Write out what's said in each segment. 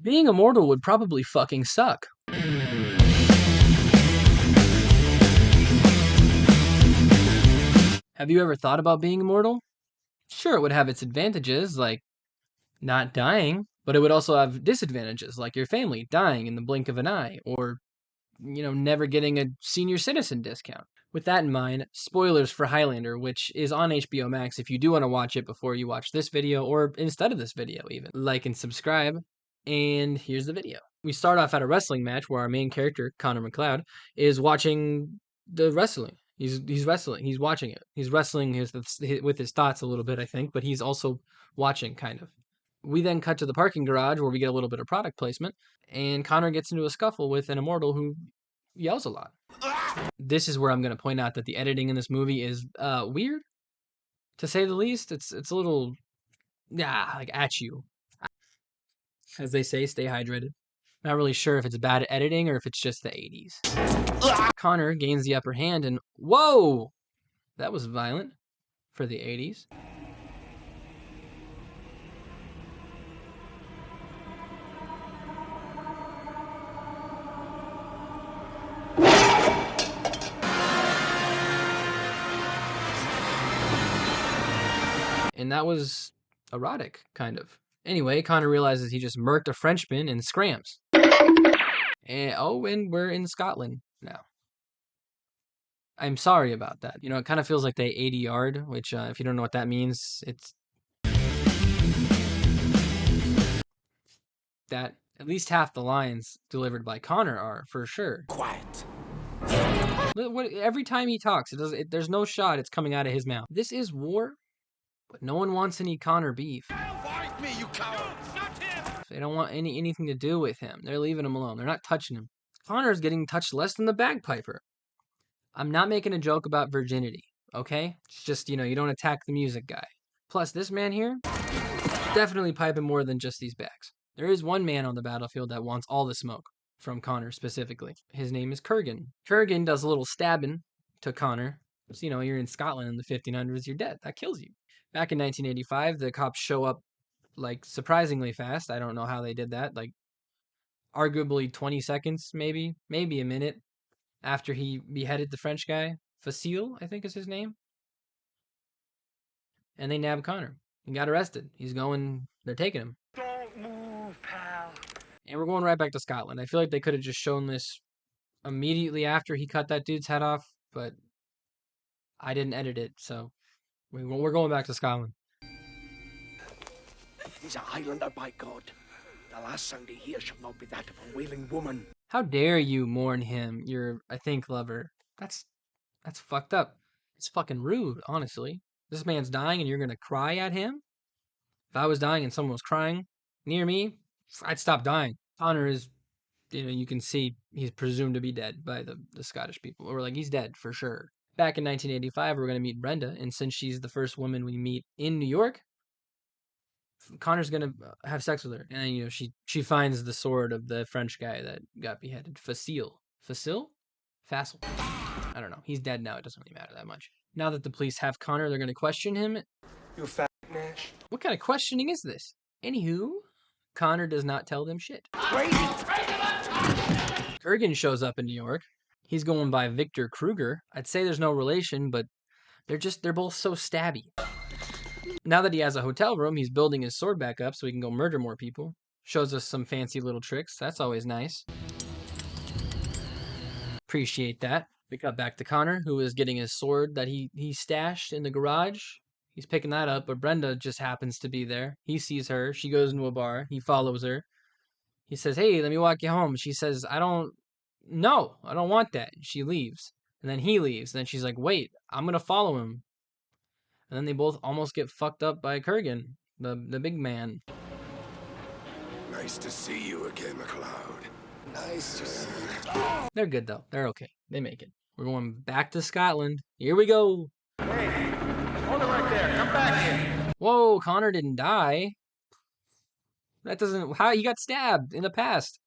Being immortal would probably fucking suck. Have you ever thought about being immortal? Sure, it would have its advantages, like not dying, but it would also have disadvantages, like your family dying in the blink of an eye, or, never getting a senior citizen discount. With that in mind, spoilers for Highlander, which is on HBO Max if you do want to watch it before you watch this video, or instead of this video even. Like and subscribe, and here's the video. We start off at a wrestling match where our main character, Connor McLeod, is watching the wrestling. He's wrestling. He's watching it. He's wrestling with his thoughts a little bit, I think, but he's also watching, kind of. We then cut to the parking garage where we get a little bit of product placement, and Connor gets into a scuffle with an immortal who yells a lot. This is where I'm going to point out that the editing in this movie is weird, to say the least. It's a little, like at you. As they say, stay hydrated. Not really sure if it's bad editing or if it's just the 80s. Connor gains the upper hand and, whoa! That was violent for the 80s. And that was erotic, kind of. Anyway, Connor realizes he just murked a Frenchman and scrams. And we're in Scotland now. I'm sorry about that. It kind of feels like they 80 yard, which, if you don't know what that means, it's that at least half the lines delivered by Connor are, for sure. Quiet. Every time he talks, there's no shot it's coming out of his mouth. This is war, but no one wants any Connor beef. Fight me, you coward! They don't want anything to do with him. They're leaving him alone. They're not touching him. Connor's getting touched less than the bagpiper. I'm not making a joke about virginity, okay? It's just, you don't attack the music guy. Plus, this man here, definitely piping more than just these bags. There is one man on the battlefield that wants all the smoke, from Connor specifically. His name is Kurgan. Kurgan does a little stabbing to Connor. So, you're in Scotland in the 1500s, you're dead. That kills you. Back in 1985, the cops show up, like, surprisingly fast. I don't know how they did that. Like, arguably 20 seconds, maybe a minute after he beheaded the French guy. Facile, I think is his name. And they nabbed Connor. He got arrested. They're taking him. Don't move, pal. And we're going right back to Scotland. I feel like they could have just shown this immediately after he cut that dude's head off, but I didn't edit it, so we're going back to Scotland. He's a Highlander, by God. The last sound he hears shall not be that of a wailing woman. How dare you mourn him, your, I think, lover. That's fucked up. It's fucking rude, honestly. This man's dying and you're gonna cry at him? If I was dying and someone was crying near me, I'd stop dying. Connor is, you can see he's presumed to be dead by the Scottish people. Or like, he's dead for sure. Back in 1985, we're gonna meet Brenda, and since she's the first woman we meet in New York, Connor's gonna have sex with her, and then, she finds the sword of the French guy that got beheaded. Facile? Facile? I don't know. He's dead now. It doesn't really matter that much. Now that the police have Connor, they're gonna question him. You fat Nash. What kind of questioning is this? Anywho, Connor does not tell them shit. Wait! Kurgan shows up in New York. He's going by Victor Kruger. I'd say there's no relation, but they're both so stabby. Now that he has a hotel room, he's building his sword back up so he can go murder more people. Shows us some fancy little tricks. That's always nice. Appreciate that. We cut back to Connor, who is getting his sword that he stashed in the garage. He's picking that up, but Brenda just happens to be there. He sees her. She goes into a bar. He follows her. He says, "Hey, let me walk you home." She says, I don't want that. She leaves. And then he leaves. And then she's like, "Wait, I'm going to follow him." And then they both almost get fucked up by Kurgan, the big man. Nice to see you again, McLeod. Nice to see you. They're good, though. They're okay. They make it. We're going back to Scotland. Here we go. Hey, hold it right there. Come back here. Whoa, Connor didn't die. How he got stabbed in the past.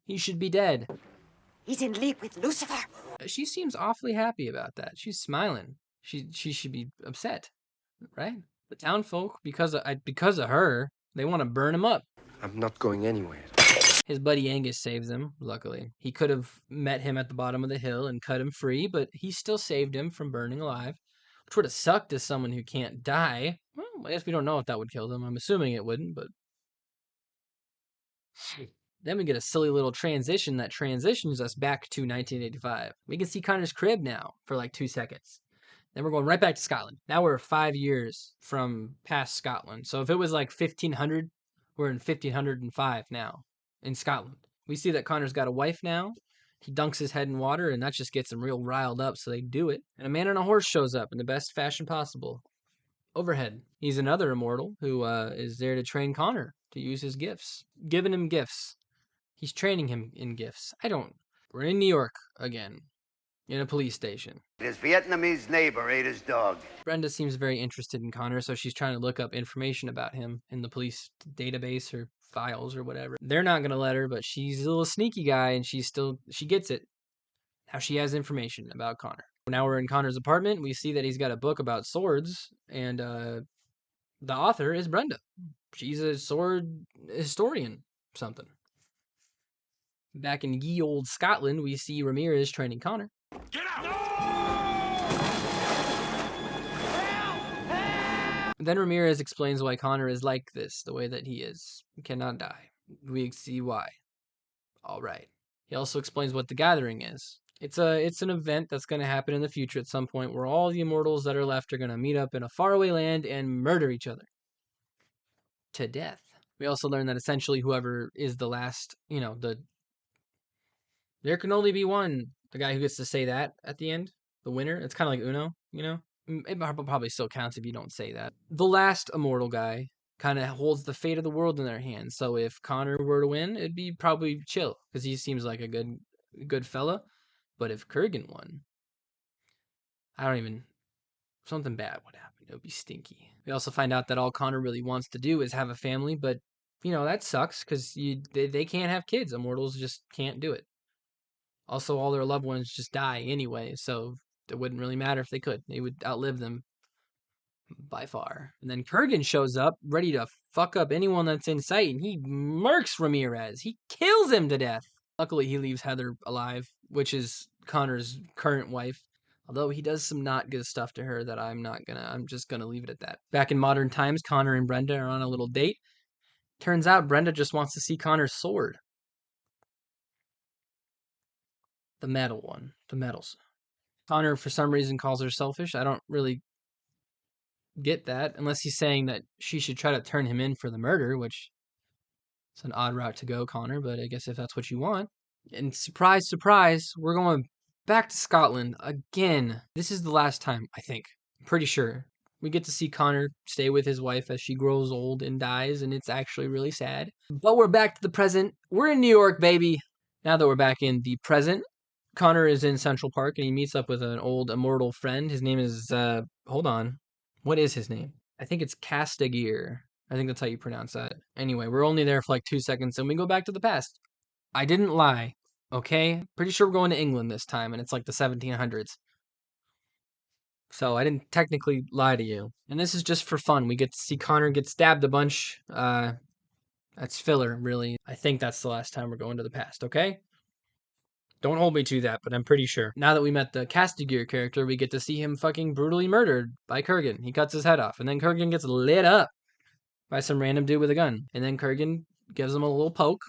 He should be dead. He's in league with Lucifer. She seems awfully happy about that. She's smiling. She should be upset, right? The town folk, because of her, they want to burn him up. I'm not going anywhere. His buddy Angus saves him, luckily. He could have met him at the bottom of the hill and cut him free, but he still saved him from burning alive. Which would have sucked as someone who can't die. Well, I guess we don't know if that would kill them. I'm assuming it wouldn't, but... Then we get a silly little transition that transitions us back to 1985. We can see Connor's crib now for like 2 seconds. Then we're going right back to Scotland. Now we're 5 years from past Scotland. So if it was like 1500, we're in 1505 now in Scotland. We see that Connor's got a wife now. He dunks his head in water, and that just gets him real riled up, so they do it. And a man on a horse shows up in the best fashion possible. Overhead. He's another immortal who is there to train Connor to use his gifts. Giving him gifts. He's training him in gifts. We're in New York again. In a police station. His Vietnamese neighbor ate his dog. Brenda seems very interested in Connor, so she's trying to look up information about him in the police database or files or whatever. They're not going to let her, but she's a little sneaky guy, and she gets it. Now she has information about Connor. Now we're in Connor's apartment. We see that he's got a book about swords, and the author is Brenda. She's a sword historian, something. Back in ye old Scotland, we see Ramirez training Connor. Get out! Then Ramirez explains why Connor is like this, the way that he is. He cannot die. We see why. All right. He also explains what the Gathering is. It's an event that's going to happen in the future at some point where all the immortals that are left are going to meet up in a faraway land and murder each other to death. We also learn that essentially whoever is the last, there can only be one. The guy who gets to say that at the end, the winner. It's kind of like Uno, It probably still counts if you don't say that. The last immortal guy kind of holds the fate of the world in their hands. So if Connor were to win, it'd be probably chill because he seems like a good fella. But if Kurgan won, something bad would happen. It would be stinky. We also find out that all Connor really wants to do is have a family, but that sucks because they can't have kids. Immortals just can't do it. Also, all their loved ones just die anyway, so it wouldn't really matter if they could. They would outlive them by far. And then Kurgan shows up, ready to fuck up anyone that's in sight, and he murks Ramirez. He kills him to death. Luckily, he leaves Heather alive, which is Connor's current wife. Although he does some not good stuff to her that I'm just gonna leave it at that. Back in modern times, Connor and Brenda are on a little date. Turns out Brenda just wants to see Connor's sword. The metal one. The metals. Connor, for some reason, calls her selfish. I don't really get that, unless he's saying that she should try to turn him in for the murder, which is an odd route to go, Connor, but I guess if that's what you want. And surprise, surprise, we're going back to Scotland again. This is the last time, I think. I'm pretty sure. We get to see Connor stay with his wife as she grows old and dies, and it's actually really sad. But we're back to the present. We're in New York, baby. Now that we're back in the present, Connor is in Central Park, and he meets up with an old immortal friend. His name is, hold on. What is his name? I think it's Castigear. I think that's how you pronounce that. Anyway, we're only there for like 2 seconds, and we go back to the past. I didn't lie, okay? Pretty sure we're going to England this time, and it's like the 1700s. So I didn't technically lie to you. And this is just for fun. We get to see Connor get stabbed a bunch. That's filler, really. I think that's the last time we're going to the past, okay? Don't hold me to that, but I'm pretty sure. Now that we met the Castigear character, we get to see him fucking brutally murdered by Kurgan. He cuts his head off, and then Kurgan gets lit up by some random dude with a gun. And then Kurgan gives him a little poke.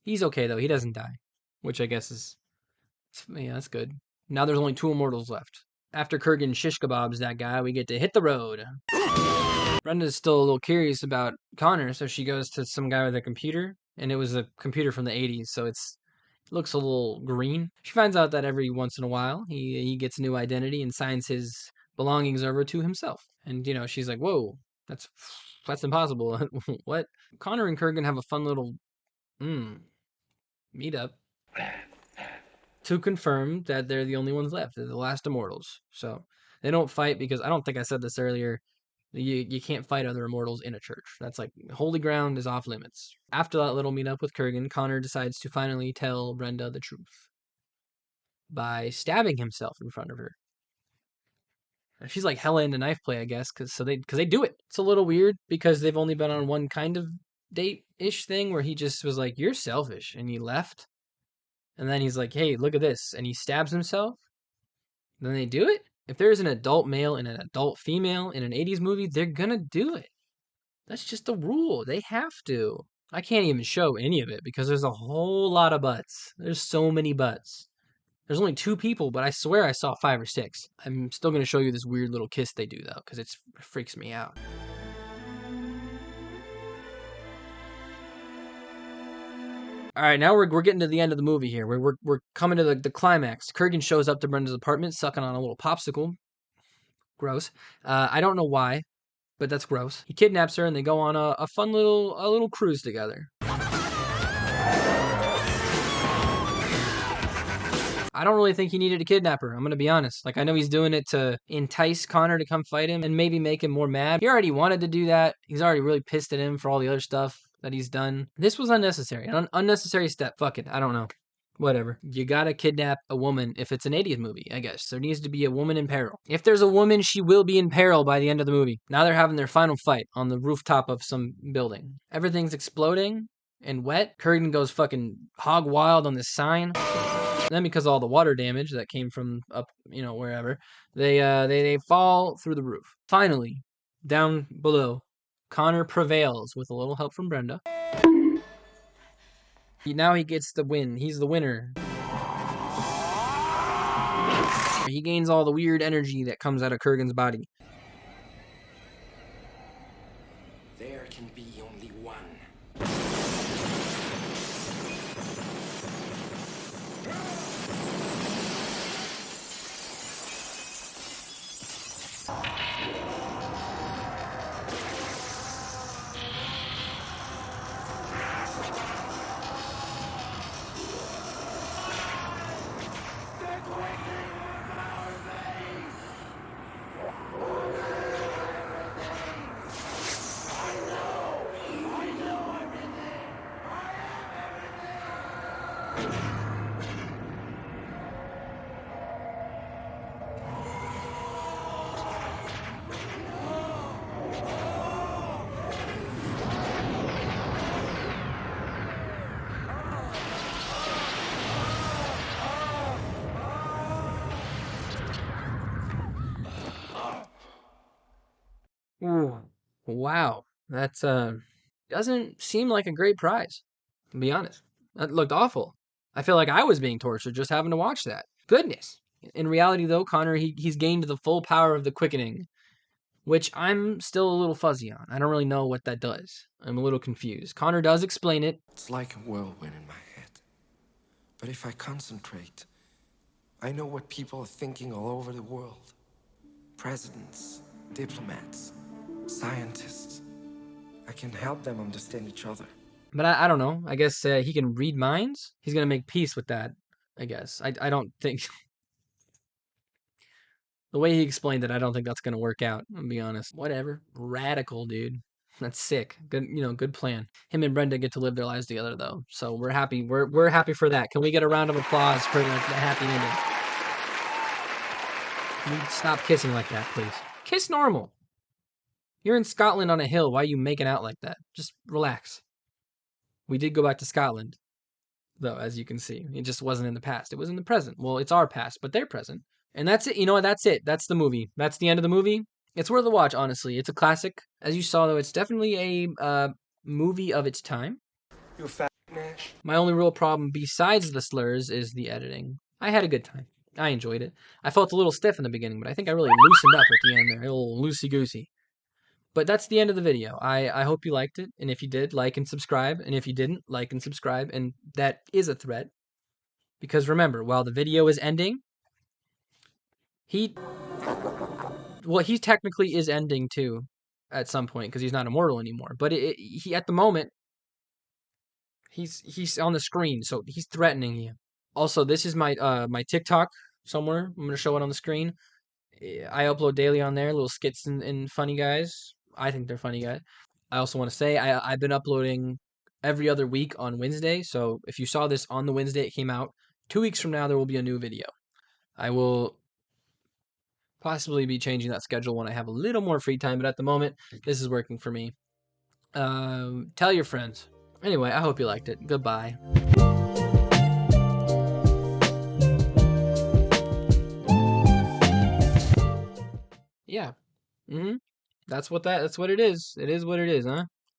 He's okay, though. He doesn't die, which I guess is... yeah, that's good. Now there's only 2 immortals left. After Kurgan shish kebabs that guy, we get to hit the road. Brenda's still a little curious about Connor, so she goes to some guy with a computer, and it was a computer from the 80s, so it looks a little green. She finds out that every once in a while, he gets a new identity and signs his belongings over to himself. And, she's like, whoa, that's impossible. What? Connor and Kurgan have a fun little meetup to confirm that they're the only ones left. They're the last immortals. So they don't fight because, I don't think I said this earlier, you can't fight other immortals in a church. That's like, holy ground is off limits. After that little meetup with Kurgan, Connor decides to finally tell Brenda the truth by stabbing himself in front of her. She's like hella into knife play, I guess, because they do it. It's a little weird because they've only been on one kind of date-ish thing where he just was like, "You're selfish," and he left. And then he's like, "Hey, look at this," and he stabs himself. Then they do it. If there's an adult male and an adult female in an 80s movie, they're gonna do it. That's just the rule. They have to. I can't even show any of it because there's a whole lot of butts. There's so many butts. There's only 2 people, but I swear I saw 5 or 6. I'm still gonna show you this weird little kiss they do though, because it freaks me out. All right, now we're getting to the end of the movie here. We're coming to the climax. Kurgan shows up to Brenda's apartment, sucking on a little popsicle. Gross. I don't know why, but that's gross. He kidnaps her, and they go on a fun little cruise together. I don't really think he needed to kidnap her. I'm gonna be honest. Like, I know he's doing it to entice Connor to come fight him and maybe make him more mad. He already wanted to do that. He's already really pissed at him for all the other stuff that he's done. This was unnecessary. An unnecessary step. Fuck it. I don't know. Whatever. You gotta kidnap a woman if it's an 80s movie, I guess. There needs to be a woman in peril. If there's a woman, she will be in peril by the end of the movie. Now they're having their final fight on the rooftop of some building. Everything's exploding and wet. Kurgan goes fucking hog wild on this sign. Then because of all the water damage that came from up, wherever, they fall through the roof. Finally, down below, Connor prevails with a little help from Brenda. Now he gets the win. He's the winner. He gains all the weird energy that comes out of Kurgan's body. There can be only one. Ooh, wow. That's doesn't seem like a great prize, to be honest. That looked awful. I feel like I was being tortured just having to watch that. Goodness. In reality, though, Connor, he's gained the full power of the quickening, which I'm still a little fuzzy on. I don't really know what that does. I'm a little confused. Connor does explain it. It's like a whirlwind in my head. But if I concentrate, I know what people are thinking all over the world. Presidents, diplomats, scientists. I can help them understand each other. But I don't know. I guess he can read minds. He's going to make peace with that, I guess. I don't think... The way he explained it, I don't think that's going to work out, I'll be honest. Whatever. Radical, dude. That's sick. Good, good plan. Him and Brenda get to live their lives together, though. So we're happy. We're happy for that. Can we get a round of applause for the happy ending? Can we stop kissing like that, please? Kiss normal. You're in Scotland on a hill. Why are you making out like that? Just relax. We did go back to Scotland, though, as you can see. It just wasn't in the past. It was in the present. Well, it's our past, but they're present. And that's it. You know what? That's it. That's the movie. That's the end of the movie. It's worth a watch, honestly. It's a classic. As you saw, though, it's definitely a movie of its time. You fat Nash? My only real problem, besides the slurs, is the editing. I had a good time. I enjoyed it. I felt a little stiff in the beginning, but I think I really loosened up at the end there. A little loosey-goosey. But that's the end of the video. I hope you liked it. And if you did, like and subscribe. And if you didn't, like and subscribe. And that is a threat. Because remember, while the video is ending, he technically is ending too at some point because he's not immortal anymore. But he at the moment, he's on the screen, so he's threatening you. Also, this is my my TikTok somewhere. I'm gonna show it on the screen. I upload daily on there, little skits and funny guys. I think they're funny guys. I also want to say I've been uploading every other week on Wednesday. So if you saw this on the Wednesday it came out, 2 weeks from now there will be a new video. I will possibly be changing that schedule when I have a little more free time, but at the moment this is working for me. Tell your friends. Anyway, I hope you liked it. Goodbye. Yeah. Mm-hmm. That's what it is. It is what it is, huh?